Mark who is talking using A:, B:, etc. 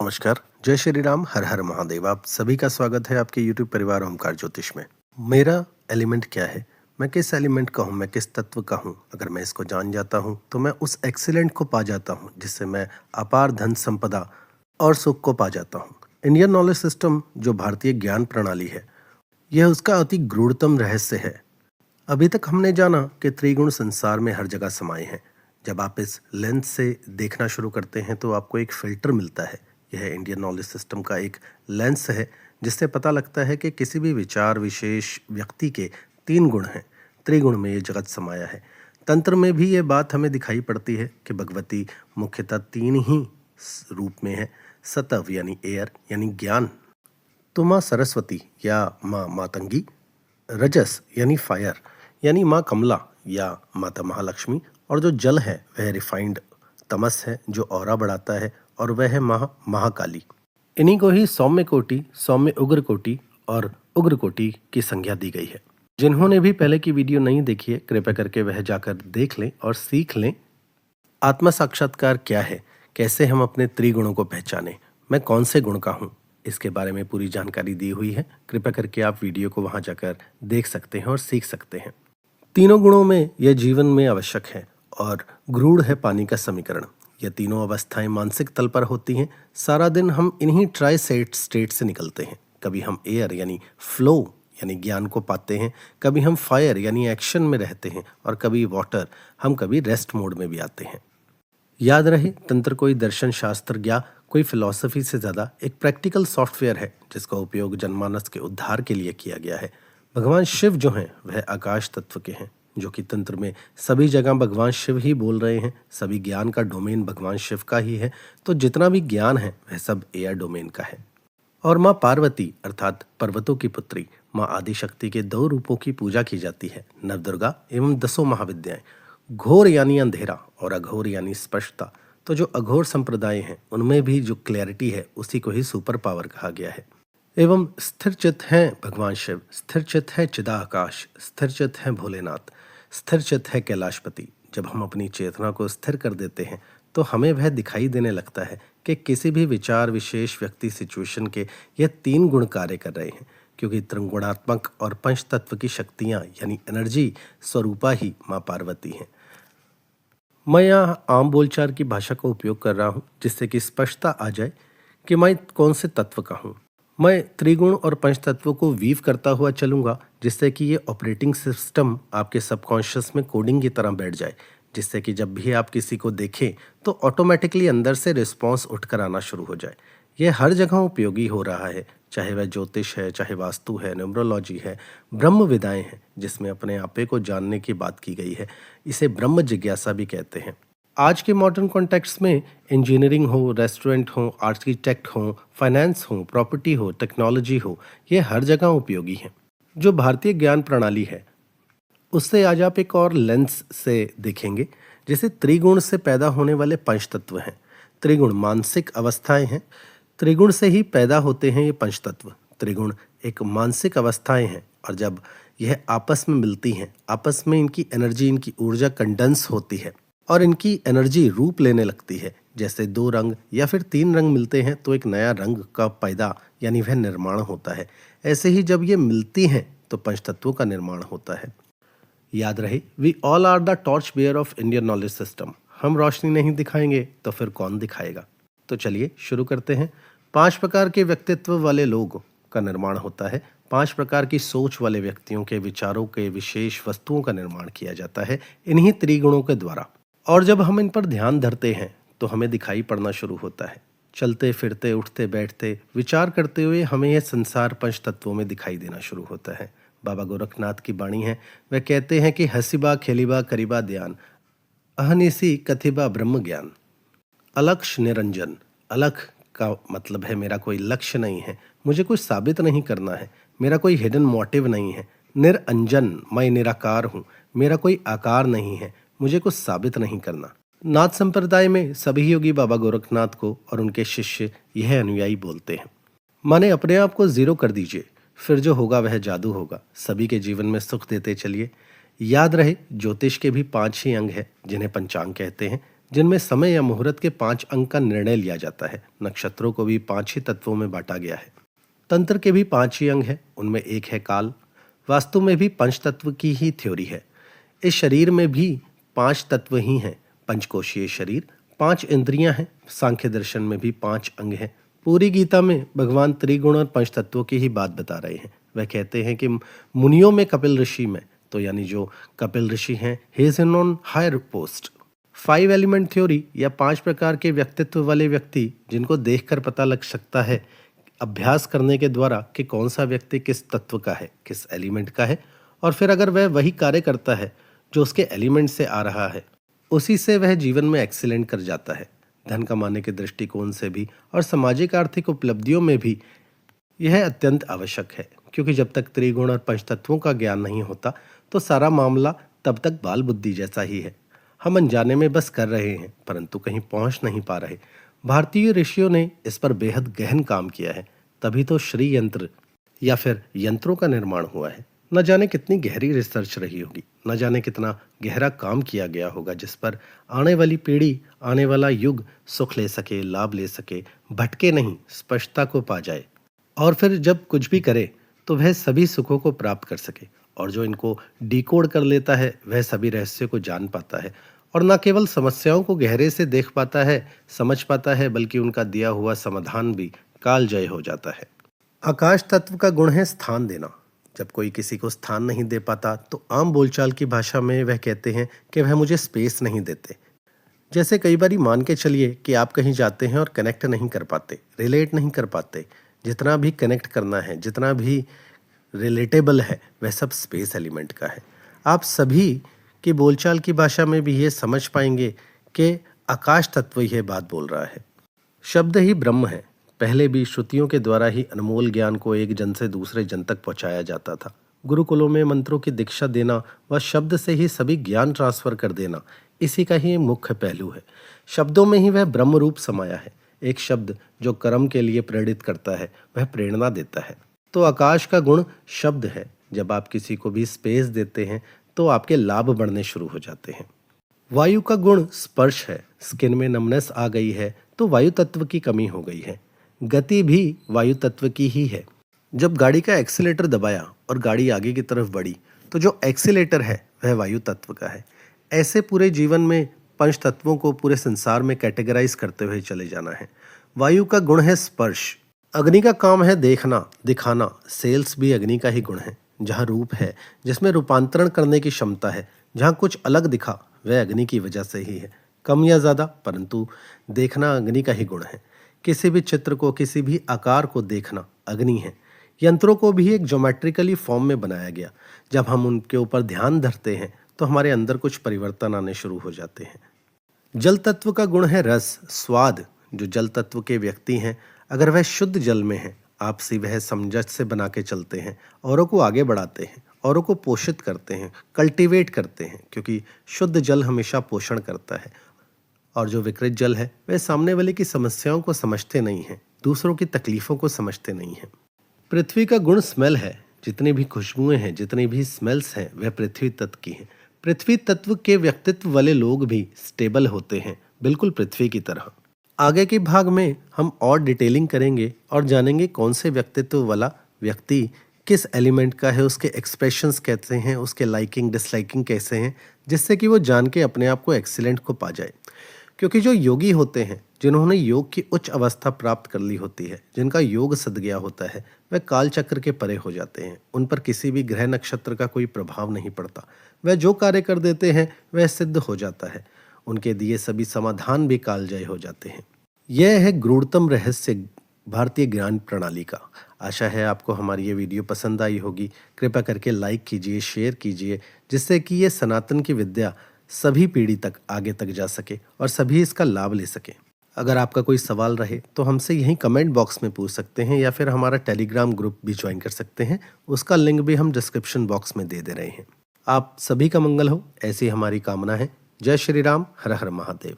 A: नमस्कार, जय श्री राम, हर हर महादेव। आप सभी का स्वागत है आपके YouTube परिवार ओमकार ज्योतिष में। मेरा एलिमेंट क्या है, मैं किस एलिमेंट का हूँ, मैं किस तत्व का हूँ, अगर मैं इसको जान जाता हूँ तो मैं उस एक्सीलेंट को पा जाता हूँ जिससे मैं अपार धन संपदा और सुख को पा जाता हूँ। इंडियन नॉलेज सिस्टम जो भारतीय ज्ञान प्रणाली है, यह उसका अति गूढ़तम रहस्य है। अभी तक हमने जाना कि त्रिगुण संसार में हर जगह समाये हैं। जब आप इस लेंस से देखना शुरू करते हैं तो आपको एक फिल्टर मिलता है। यह इंडियन नॉलेज सिस्टम का एक लेंस है जिससे पता लगता है कि किसी भी विचार विशेष व्यक्ति के 3 गुण हैं। त्रिगुण में ये जगत समाया है। तंत्र में भी ये बात हमें दिखाई पड़ती है कि भगवती मुख्यतः 3 ही रूप में है। सतव यानी एयर यानी ज्ञान, तो माँ सरस्वती या माँ मातंगी, रजस यानी फायर यानी माँ कमला या माता महालक्ष्मी, और जो जल है वह रिफाइंड तमस है जो ऑरा बढ़ाता है, और वह है महाकाली। इन्हीं को ही सौम्य कोटि, सौम्य उग्र कोटि और उग्र कोटि की संज्ञा दी गई है। जिन्होंने भी पहले की वीडियो नहीं देखी है, कृपया करके वह जाकर देख लें और सीख लें आत्म साक्षात्कार क्या है, कैसे हम अपने त्रिगुणों को पहचानें, मैं कौन से गुण का हूँ, इसके बारे में पूरी जानकारी दी हुई है। कृपया करके आप वीडियो को वहां जाकर देख सकते हैं और सीख सकते हैं। तीनों गुणों में यह जीवन में आवश्यक है और गूढ़ है पानी का समीकरण। यह तीनों अवस्थाएं मानसिक तल पर होती हैं। सारा दिन हम इन्हीं ट्राइसेट स्टेट से निकलते हैं। कभी हम एयर यानी फ्लो यानी ज्ञान को पाते हैं, कभी हम फायर यानी एक्शन में रहते हैं, और कभी वाटर, हम कभी रेस्ट मोड में भी आते हैं। याद रहे, तंत्र कोई दर्शन शास्त्र या कोई फिलॉसफी से ज़्यादा एक प्रैक्टिकल सॉफ्टवेयर है जिसका उपयोग जनमानस के उद्धार के लिए किया गया है। भगवान शिव जो हैं वह आकाश तत्व के हैं, जो कि तंत्र में सभी जगह भगवान शिव ही बोल रहे हैं। सभी ज्ञान का डोमेन भगवान शिव का ही है, तो जितना भी ज्ञान है वह सब एयर डोमेन का है। और माँ पार्वती अर्थात पर्वतों की पुत्री माँ आदिशक्ति के 2 रूपों की पूजा की जाती है, नवदुर्गा एवं 10 महाविद्याएं। घोर यानी अंधेरा और अघोर यानी स्पष्टता। तो जो अघोर संप्रदाय हैं उनमें भी जो क्लैरिटी है उसी को ही सुपर पावर कहा गया है। एवं स्थिर चित हैं भगवान शिव, स्थिर चित है चिदाकाश, स्थिर चित है भोलेनाथ, स्थिर चित है कैलाशपति। जब हम अपनी चेतना को स्थिर कर देते हैं तो हमें वह दिखाई देने लगता है कि किसी भी विचार विशेष व्यक्ति सिचुएशन के ये 3 गुण कार्य कर रहे हैं, क्योंकि त्रिगुणात्मक और पंच तत्व की शक्तियाँ यानी एनर्जी स्वरूपा ही माँ पार्वती हैं। मैं यहाँ आम बोलचाल की भाषा का उपयोग कर रहा हूँ जिससे कि स्पष्टता आ जाए कि मैं कौन से तत्व का हूँ। मैं त्रिगुण और पंच तत्वों को वीव करता हुआ चलूंगा जिससे कि ये ऑपरेटिंग सिस्टम आपके सबकॉन्शियस में कोडिंग की तरह बैठ जाए, जिससे कि जब भी आप किसी को देखें तो ऑटोमेटिकली अंदर से रिस्पॉन्स उठकर आना शुरू हो जाए। यह हर जगह उपयोगी हो रहा है, चाहे वह ज्योतिष है, चाहे वास्तु है, न्यूमरोलॉजी है, ब्रह्म विदाएं हैं जिसमें अपने आपे को जानने की बात की गई है। इसे ब्रह्म जिज्ञासा भी कहते हैं। आज के मॉडर्न कॉन्टेक्स्ट में इंजीनियरिंग हो, रेस्टोरेंट हो, आर्किटेक्ट हो, फाइनेंस हो, प्रॉपर्टी हो, टेक्नोलॉजी हो, ये हर जगह उपयोगी हैं। जो भारतीय ज्ञान प्रणाली है उससे आज आप एक और लेंस से देखेंगे। जैसे त्रिगुण से पैदा होने वाले पंच तत्व हैं। त्रिगुण मानसिक अवस्थाएं हैं, त्रिगुण से ही पैदा होते हैं ये पंच तत्व। त्रिगुण एक मानसिक अवस्थाएं हैं, और जब यह आपस में मिलती हैं, आपस में इनकी एनर्जी, इनकी ऊर्जा कंडेंस होती है और इनकी एनर्जी रूप लेने लगती है। जैसे 2 रंग या फिर 3 रंग मिलते हैं तो एक नया रंग का पैदा यानी वह निर्माण होता है। ऐसे ही जब ये मिलती हैं तो पंचतत्वों का निर्माण होता है। याद रहे, we all are the torch bear of Indian knowledge system. हम रोशनी नहीं दिखाएंगे तो फिर कौन दिखाएगा। तो चलिए शुरू करते हैं। 5 प्रकार के व्यक्तित्व वाले लोगों का निर्माण होता है। 5 प्रकार की सोच वाले व्यक्तियों के विचारों के विशेष वस्तुओं का निर्माण किया जाता है इन्हीं त्रिगुणों के द्वारा। और जब हम इन पर ध्यान धरते हैं तो हमें दिखाई पड़ना शुरू होता है। चलते फिरते, उठते बैठते, विचार करते हुए हमें यह संसार पंच तत्वों में दिखाई देना शुरू होता है। बाबा गोरखनाथ की वाणी है, वह कहते हैं कि हसीबा खेलीबा करीबा ध्यान, अहनिसी कथिबा ब्रह्म ज्ञान। अलक्ष्य निरंजन। अलख का मतलब है मेरा कोई लक्ष्य नहीं है, मुझे कुछ साबित नहीं करना है, मेरा कोई हिडन मोटिव नहीं है। निरंजन, मैं निराकार हूँ, मेरा कोई आकार नहीं है, मुझे कुछ साबित नहीं करना। नाथ संप्रदाय में सभी योगी बाबा गोरखनाथ को और उनके शिष्य यह अनुयायी बोलते हैं। माने अपने आप को जीरो कर दीजिए, फिर जो होगा वह जादू होगा। सभी के जीवन में सुख देते चलिए। याद रहे, ज्योतिष के भी 5 ही अंग हैं जिन्हें पंचांग कहते हैं। जिनमें समय या मुहूर्त के 5 अंक का निर्णय लिया जाता है। नक्षत्रों को भी 5 ही तत्वों में बांटा गया है। तंत्र के भी 5 ही अंग हैं, उनमें एक है काल। वास्तु में भी पंच तत्व की ही थ्योरी है। इस शरीर में भी 5 तत्व ही हैं। पंचकोशीय शरीर, 5 इंद्रियां हैं। सांख्य दर्शन में भी 5 अंग हैं। पूरी गीता में भगवान त्रिगुण और पंच तत्वों की ही बात बता रहे हैं। वह कहते हैं कि मुनियों में कपिल ऋषि में, तो यानी जो कपिल ऋषि हैं, he is on higher post. 5 element theory या 5 प्रकार के व्यक्तित्व वाले व्यक्ति, जिनको देखकर पता लग सकता है अभ्यास करने के द्वारा कि कौन सा व्यक्ति किस तत्व का है, किस एलिमेंट का है, और फिर अगर वह वही कार्य करता है जो उसके एलिमेंट से आ रहा है, उसी से वह जीवन में एक्सीलेंट कर जाता है। धन कमाने के दृष्टिकोण से भी और सामाजिक आर्थिक उपलब्धियों में भी यह अत्यंत आवश्यक है, क्योंकि जब तक त्रिगुण और पंचतत्वों का ज्ञान नहीं होता तो सारा मामला तब तक बाल बुद्धि जैसा ही है। हम अनजाने में बस कर रहे हैं, परंतु कहीं पहुंच नहीं पा रहे। भारतीय ऋषियों ने इस पर बेहद गहन काम किया है, तभी तो श्री यंत्र या फिर यंत्रों का निर्माण हुआ है। न जाने कितनी गहरी रिसर्च रही होगी, न जाने कितना गहरा काम किया गया होगा, जिस पर आने वाली पीढ़ी, आने वाला युग सुख ले सके, लाभ ले सके, भटके नहीं, स्पष्टता को पा जाए, और फिर जब कुछ भी करे तो वह सभी सुखों को प्राप्त कर सके। और जो इनको डिकोड कर लेता है वह सभी रहस्य को जान पाता है, और न केवल समस्याओं को गहरे से देख पाता है, समझ पाता है, बल्कि उनका दिया हुआ समाधान भी कालजयी हो जाता है। आकाश तत्व का गुण है स्थान देना। जब कोई किसी को स्थान नहीं दे पाता तो आम बोलचाल की भाषा में वह कहते हैं कि वह मुझे स्पेस नहीं देते। जैसे कई बारी मान के चलिए कि आप कहीं जाते हैं और कनेक्ट नहीं कर पाते, रिलेट नहीं कर पाते। जितना भी कनेक्ट करना है, जितना भी रिलेटेबल है, वह सब स्पेस एलिमेंट का है। आप सभी की बोलचाल की भाषा में भी ये समझ पाएंगे कि आकाश तत्व यह बात बोल रहा है। शब्द ही ब्रह्म है। पहले भी श्रुतियों के द्वारा ही अनमोल ज्ञान को एक जन से दूसरे जन तक पहुंचाया जाता था। गुरुकुलों में मंत्रों की दीक्षा देना व शब्द से ही सभी ज्ञान ट्रांसफर कर देना, इसी का ही मुख्य पहलू है। शब्दों में ही वह ब्रह्म रूप समाया है। एक शब्द जो कर्म के लिए प्रेरित करता है, वह प्रेरणा देता है। तो आकाश का गुण शब्द है। जब आप किसी को भी स्पेस देते हैं तो आपके लाभ बढ़ने शुरू हो जाते हैं। वायु का गुण स्पर्श है। स्किन में नमनेस आ गई है तो वायु तत्व की कमी हो गई है। गति भी वायु तत्व की ही है। जब गाड़ी का एक्सीलेटर दबाया और गाड़ी आगे की तरफ बढ़ी तो जो एक्सीलेटर है वह वायु तत्व का है। ऐसे पूरे जीवन में पंच तत्वों को पूरे संसार में कैटेगराइज करते हुए चले जाना है। वायु का गुण है स्पर्श। अग्नि का काम है देखना, दिखाना। सेल्स भी अग्नि का ही गुण है। जहाँ रूप है, जिसमें रूपांतरण करने की क्षमता है, जहाँ कुछ अलग दिखा, वह अग्नि की वजह से ही है। कम या ज़्यादा, परंतु देखना अग्नि का ही गुण है। किसी भी चित्र को, किसी भी आकार को देखना अग्नि है। यंत्रों को भी एक ज्योमेट्रिकली फॉर्म में बनाया गया। जब हम उनके ऊपर ध्यान धरते हैं तो हमारे अंदर कुछ परिवर्तन आने शुरू हो जाते हैं। जल तत्व का गुण है रस, स्वाद। जो जल तत्व के व्यक्ति हैं, अगर वह शुद्ध जल में है, आपसी वह समझ से बना के चलते हैं, औरों को आगे बढ़ाते हैं, औरों को पोषित करते हैं, कल्टीवेट करते हैं, क्योंकि शुद्ध जल हमेशा पोषण करता है। और जो विकृत जल है, वह सामने वाले की समस्याओं को समझते नहीं हैं, दूसरों की तकलीफों को समझते नहीं हैं। पृथ्वी का गुण स्मेल है। जितनी भी खुशबुएं हैं, जितनी भी स्मेल्स हैं, वह पृथ्वी तत्व की हैं। पृथ्वी तत्व के व्यक्तित्व वाले लोग भी स्टेबल होते हैं, बिल्कुल पृथ्वी की तरह। आगे के भाग में हम और डिटेलिंग करेंगे और जानेंगे कौन से व्यक्तित्व वाला व्यक्ति किस एलिमेंट का है, उसके एक्सप्रेशंस कैसे हैं, उसके लाइकिंग डिसलाइकिंग कैसे हैं, जिससे कि वो जान के अपने आप को एक्सीलेंट को पा जाए। क्योंकि जो योगी होते हैं, जिन्होंने योग की उच्च अवस्था प्राप्त कर ली होती है, जिनका योग सद गया होता है, वह काल चक्र के परे हो जाते हैं। उन पर किसी भी ग्रह नक्षत्र का कोई प्रभाव नहीं पड़ता। वह जो कार्य कर देते हैं वह सिद्ध हो जाता है। उनके दिए सभी समाधान भी कालजयी हो जाते हैं। यह है गूढ़तम रहस्य भारतीय ज्ञान प्रणाली का। आशा है आपको हमारी ये वीडियो पसंद आई होगी। कृपया करके लाइक कीजिए, शेयर कीजिए, जिससे कि ये सनातन की विद्या सभी पीढ़ी तक आगे तक जा सके और सभी इसका लाभ ले सके। अगर आपका कोई सवाल रहे तो हमसे यहीं कमेंट बॉक्स में पूछ सकते हैं, या फिर हमारा टेलीग्राम ग्रुप भी ज्वाइन कर सकते हैं। उसका लिंक भी हम डिस्क्रिप्शन बॉक्स में दे रहे हैं। आप सभी का मंगल हो, ऐसी हमारी कामना है। जय श्री राम, हर हर महादेव।